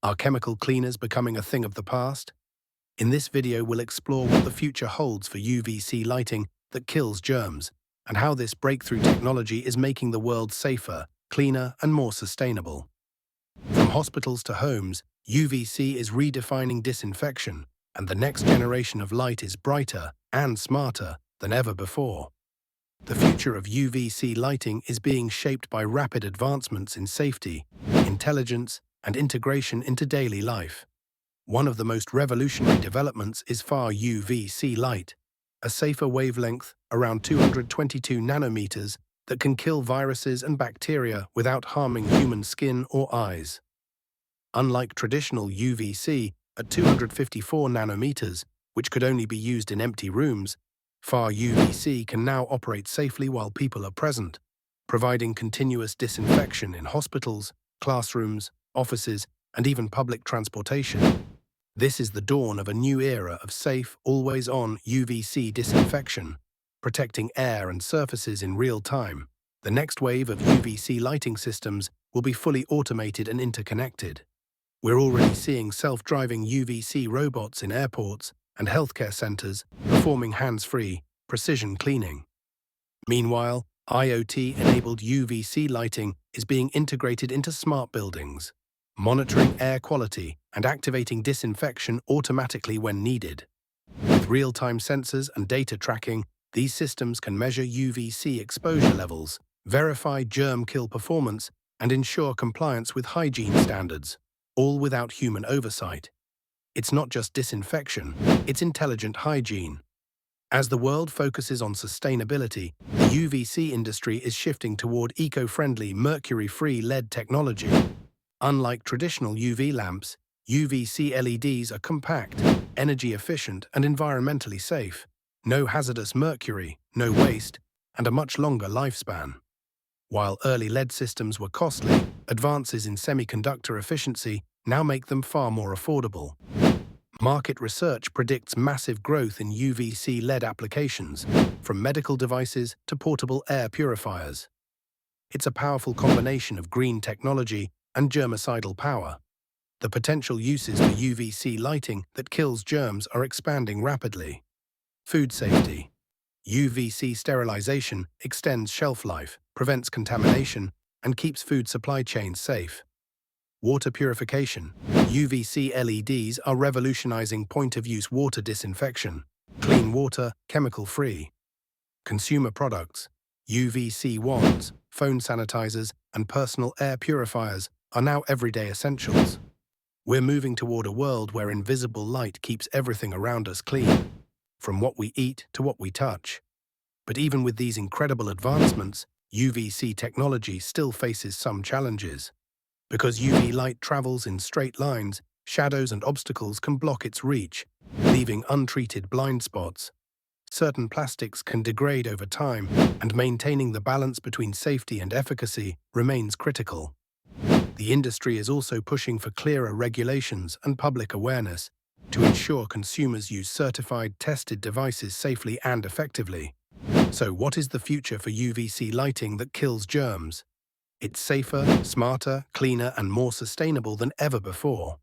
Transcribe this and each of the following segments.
Are chemical cleaners becoming a thing of the past? In this video, we'll explore what the future holds for UVC lighting that kills germs, and how this breakthrough technology is making the world safer, cleaner, and more sustainable. From hospitals to homes, UVC is redefining disinfection, and the next generation of light is brighter and smarter than ever before. The future of UVC lighting is being shaped by rapid advancements in safety, intelligence, and integration into daily life. One of the most revolutionary developments is far UVC light, a safer wavelength around 222 nanometers that can kill viruses and bacteria without harming human skin or eyes. Unlike traditional UVC at 254 nanometers, which could only be used in empty rooms, far UVC can now operate safely while people are present, providing continuous disinfection in hospitals, classrooms, offices, and even public transportation. This is the dawn of a new era of safe, always-on UVC disinfection, protecting air and surfaces in real time. The next wave of UVC lighting systems will be fully automated and interconnected. We're already seeing self-driving UVC robots in airports and healthcare centers performing hands-free, precision cleaning. Meanwhile, IoT-enabled UVC lighting is being integrated into smart buildings, monitoring air quality and activating disinfection automatically when needed. With real-time sensors and data tracking, these systems can measure UVC exposure levels, verify germ kill performance, and ensure compliance with hygiene standards, all without human oversight. It's not just disinfection, it's intelligent hygiene. As the world focuses on sustainability, the UVC industry is shifting toward eco-friendly, mercury-free LED technology. Unlike traditional UV lamps, UVC LEDs are compact, energy-efficient, and environmentally safe. No hazardous mercury, no waste, and a much longer lifespan. While early LED systems were costly, advances in semiconductor efficiency now make them far more affordable. Market research predicts massive growth in UVC LED applications, from medical devices to portable air purifiers. It's a powerful combination of green technology and germicidal power. The potential uses for UVC lighting that kills germs are expanding rapidly. Food safety. UVC sterilization extends shelf life, prevents contamination, and keeps food supply chains safe. Water purification. UVC LEDs are revolutionizing point-of-use water disinfection. Clean water, chemical-free. Consumer products. UVC wands, phone sanitizers, and personal air purifiers are now everyday essentials. We're moving toward a world where invisible light keeps everything around us clean, from what we eat to what we touch. But even with these incredible advancements, UVC technology still faces some challenges. Because UV light travels in straight lines, shadows and obstacles can block its reach, leaving untreated blind spots. Certain plastics can degrade over time, and maintaining the balance between safety and efficacy remains critical. The industry is also pushing for clearer regulations and public awareness to ensure consumers use certified, tested devices safely and effectively. So what is the future for UVC lighting that kills germs? It's safer, smarter, cleaner, and more sustainable than ever before.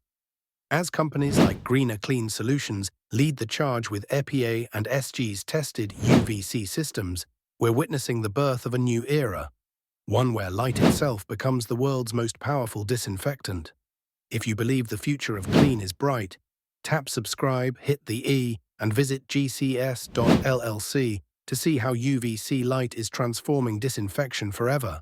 As companies like Greener Clean Solutions lead the charge with EPA and SGS-tested UVC systems, we're witnessing the birth of a new era, one where light itself becomes the world's most powerful disinfectant. If you believe the future of clean is bright, tap subscribe, hit the E, and visit gcs.llc to see how UVC light is transforming disinfection forever.